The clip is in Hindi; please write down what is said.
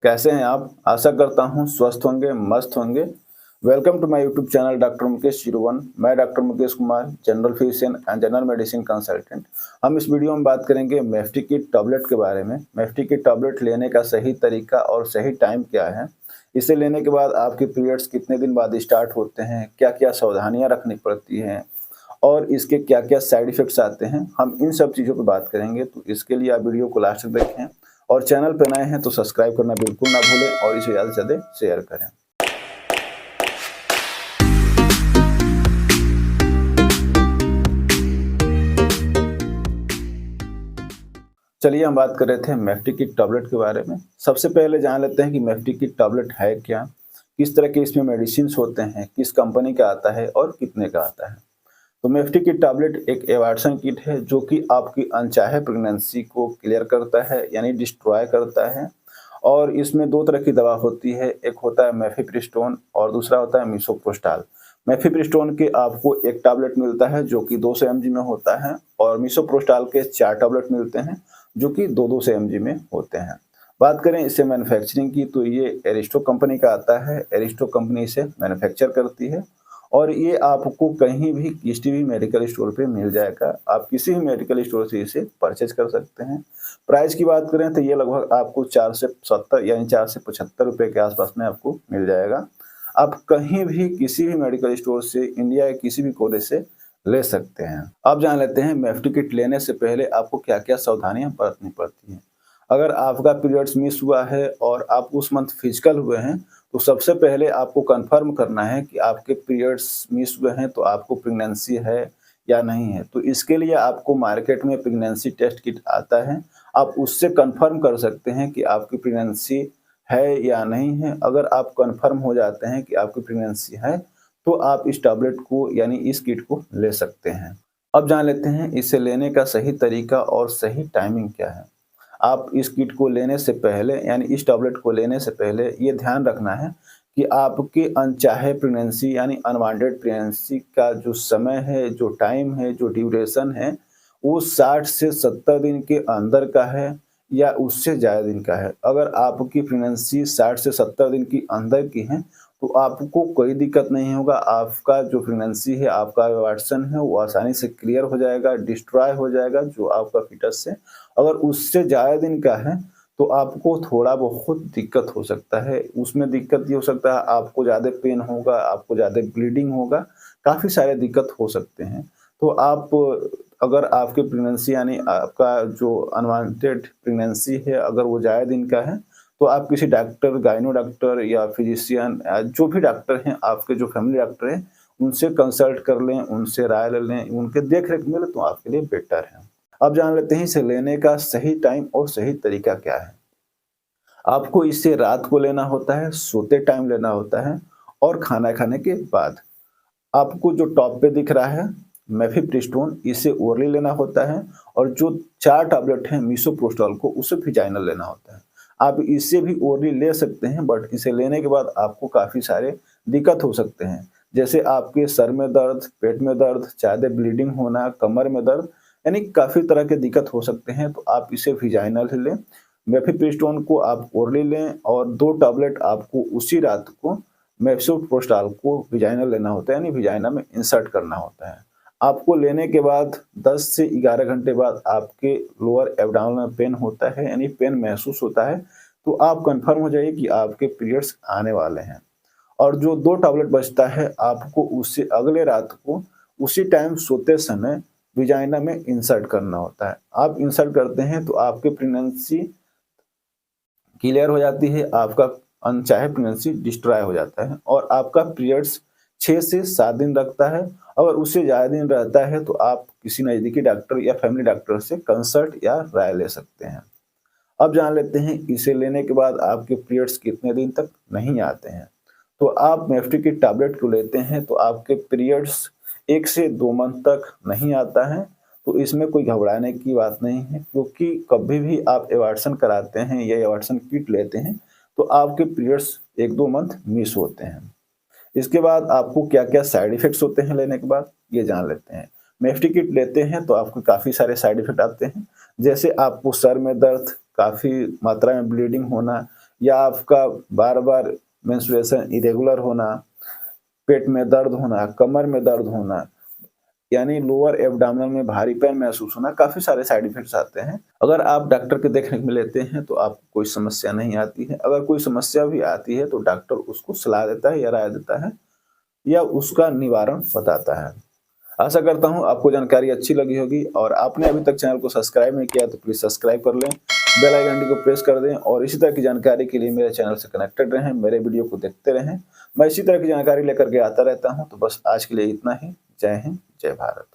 कैसे हैं आप? आशा करता हूँ स्वस्थ होंगे, मस्त होंगे। Welcome to my YouTube channel doctor Mukesh 01। मैं doctor Mukesh Kumar, general physician and general medicine consultant. हम इस वीडियो में बात करेंगे मेफ्टिकिट टैबलेट के बारे में। मेफ्टिकिट टैबलेट लेने का सही तरीका और सही टाइम क्या है? इसे लेने के बाद आपके पीरियड्स कितने दिन बाद स्टार्ट होते हैं? क्या-क्या सावधानियाँ रखनी पड़ती हैं? और इसके क्या-क्या साइड इफ़ेक्ट्स आते हैं, हम इन सब चीज़ों पे बात करेंगे। तो इसके लिए आप वीडियो को लास्ट तक देखें और चैनल पे नए हैं तो सब्सक्राइब करना बिल्कुल ना भूलें और इसे ज़्यादा से ज़्यादा शेयर करें। चलिए हम बात कर रहे थे मेफ्टिकिट टैबलेट के बारे में। सबसे पहले जान लेते हैं कि मेफ्टिकिट टैबलेट है क्या? किस तरह के इसमें मेडिसिन्स होते हैं? किस कंपनी का आता है और कितने का आता है? तो मेफ्टिकिट टैबलेट एक एवार्सन किट है जो कि आपकी अनचाहे प्रेगनेंसी को क्लियर करता है यानी डिस्ट्रॉय करता है। और इसमें 2 तरह की दवा होती है, एक होता है मेफिप्रिस्टोन और दूसरा होता है मिसोप्रोस्टाल। मेफिप्रिस्टोन के आपको 1 टैबलेट मिलता है जो कि 200 एमजी में होता है और मिसोप्रोस्टाल के 4 टैबलेट मिलते हैं जो कि 2-200 एमजी में होते हैं। बात करें इसे मैन्युफैक्चरिंग की तो ये एरिस्टो कंपनी का आता है, एरिस्टो कंपनी इसे मैन्युफैक्चर करती है और ये आपको कहीं भी किसी भी मेडिकल स्टोर पे मिल जाएगा। आप किसी भी मेडिकल स्टोर से इसे परचेज़ कर सकते हैं। प्राइस की बात करें तो ये लगभग आपको 4 से 70 यानी 4 से 75 रुपए के आस-पास में आपको मिल जाएगा। आप कहीं भी किसी भी मेडिकल स्टोर से इंडिया के किसी भी कोने से ले सकते हैं। अब जान लेते हैं मेफ्टी किट लेने से पहले आपको क्या-क्या सावधानियाँ बरतनी पड़ती हैं। अगर आपका पीरियड्स मिस हुआ है और आप उस मंथ फिजिकल हुए हैं, तो सबसे पहले आपको कन्फर्म करना है कि आपके पीरियड्स मिस हुए हैं तो आपको प्रेगनेंसी है या नहीं है। तो इसके लिए आपको मार्केट में प्रेगनेंसी टेस्ट किट आता है। आप उससे कन्फर्म कर सकते हैं कि आपकी प्रेगनेंसी है या नहीं है। अगर आप कन्फर्म हो जाते हैं कि आपकी प्रेगनेंसी है, तो आप इस टैबलेट को यानी इस किट को ले सकते हैं। अब जान लेते हैं इसे लेने का सही तरीका और सही टाइमिंग क्या है। आप इस किट को लेने से पहले यानी इस टैबलेट को लेने से पहले ये ध्यान रखना है कि आपके अनचाहे प्रेगनेंसी यानी अनवांटेड प्रेगनेंसी का जो समय है, जो टाइम है, जो ड्यूरेशन है, वो 60 से 70 दिन के अंदर का है या उससे ज़्यादा दिन का है। अगर आपकी प्रेगनेंसी 60 से 70 दिन की अंदर की है, तो आपको कोई दिक्कत नहीं होगा। आपका जो प्रेगनेंसी है, आपका अबॉर्शन है, वो आसानी से क्लियर हो जाएगा, डिस्ट्रॉय हो जाएगा जो आपका फ़ीटस है। अगर उससे ज़्यादा दिन का है, तो आपको थोड़ा बहुत दिक्कत हो सकता है। उसमें दिक्कत ये हो सकता है आपको ज़्यादा पेन होगा, आपको ज़्यादा ब्लीडिंग होगा, काफ़ी सारे दिक्कत हो सकते हैं। तो आप अगर आपकी प्रेगनेंसी यानी आपका जो अनवांटेड प्रेगनेंसी है, अगर वो ज़्यादा दिन का है, तो आप किसी डॉक्टर, गायनो डॉक्टर या फिजिशियन जो भी डॉक्टर हैं, आपके जो फैमिली डॉक्टर हैं, उनसे कंसल्ट कर लें, उनसे राय ले लें, उनके देख-रेख में लें तो आपके लिए बेटर है। अब जान लेते हैं इसे लेने का सही टाइम और सही तरीका क्या है। आपको इसे रात को लेना होता है, सोते टाइम लेना होता है और खाना खाने के बाद। आपको जो टॉप पे दिख रहा है मेफिप्रिस्टोन इसे ओरली लेना होता है और जो 4 टैबलेट हैं मिसोप्रोस्टॉल को उसे वेजाइनल लेना होता है। आप इसे भी ओरली ले सकते हैं बट इसे लेने के बाद आपको काफ़ी सारे दिक्कत हो सकते हैं। जैसे आपके सर में दर्द, पेट में दर्द, ज़्यादा ब्लीडिंग होना, कमर में दर्द यानी काफ़ी तरह के दिक्कत हो सकते हैं तो आप इसे वेजाइनल ही लें। मेफिप्रिस्टोन को आप ओरली लें और 2 टैबलेट आपको उसी रात को मेफिप्रोस्टाल को वेजाइनल लेना होता है यानी वेजाइना में इंसर्ट करना होता है। आपको लेने के बाद 10 से 11 घंटे बाद आपके लोअर एब्डोमेन में पेन होता है यानी पेन महसूस होता है, तो आप कन्फर्म हो जाइए कि आपके पीरियड्स आने वाले हैं। और जो 2 टैबलेट बचता है आपको उससे अगले रात को उसी टाइम सोते समय वेजाइना में इंसर्ट करना होता है। आप इंसर्ट करते हैं तो आपकी प्रेग्नेंसी क्लियर हो जाती है, आपका अनचाहे प्रेगनेंसी डिस्ट्रॉय हो जाता है और आपका पीरियड्स 6 से 7 दिन रखता है। अगर उससे ज़्यादा दिन रहता है तो आप किसी नज़दीकी डॉक्टर या फैमिली डॉक्टर से कंसल्ट या राय ले सकते हैं। अब जान लेते हैं इसे लेने के बाद आपके पीरियड्स कितने दिन तक नहीं आते हैं। तो आप मेफ्टी की टैबलेट को लेते हैं तो आपके पीरियड्स 1 से 2 मंथ तक नहीं आता है, तो इसमें कोई घबराने की बात नहीं है क्योंकि कभी भी आप एबॉर्शन कराते हैं या एबॉर्शन किट लेते हैं, तो आपके पीरियड्स 1-2 मंथ मिस होते हैं। इसके बाद आपको क्या-क्या साइड इफ़ेक्ट्स होते हैं लेने के बाद, ये जान लेते हैं। मेफ्टी किट लेते हैं तो आपको काफ़ी सारे साइड इफ़ेक्ट आते हैं, जैसे आपको सर में दर्द, काफ़ी मात्रा में ब्लीडिंग होना या आपका बार-बार मेंस्ट्रुएशन इरेगुलर होना, पेट में दर्द होना, कमर में दर्द होना, यानी लोअर एब्डोमेन में भारीपन महसूस होना, काफ़ी सारे साइड इफ़ेक्ट्स आते हैं। अगर आप डॉक्टर के देखरेख में लेते हैं तो आपको कोई समस्या नहीं आती है। अगर कोई समस्या भी आती है तो डॉक्टर उसको सलाह देता है या राय देता है या उसका निवारण बताता है। आशा करता हूँ आपको जानकारी अच्छी लगी होगी और आपने अभी तक चैनल को सब्सक्राइब नहीं किया तो प्लीज़ सब्सक्राइब कर लें, बेल आइकन घंटी को प्रेस कर दें और इसी तरह की जानकारी के लिए मेरे चैनल से कनेक्टेड रहें, मेरे वीडियो को देखते रहें। मैं इसी तरह की जानकारी लेकर के आता रहता हूँ। तो बस आज के लिए इतना ही। जय हिंद, जय भारत।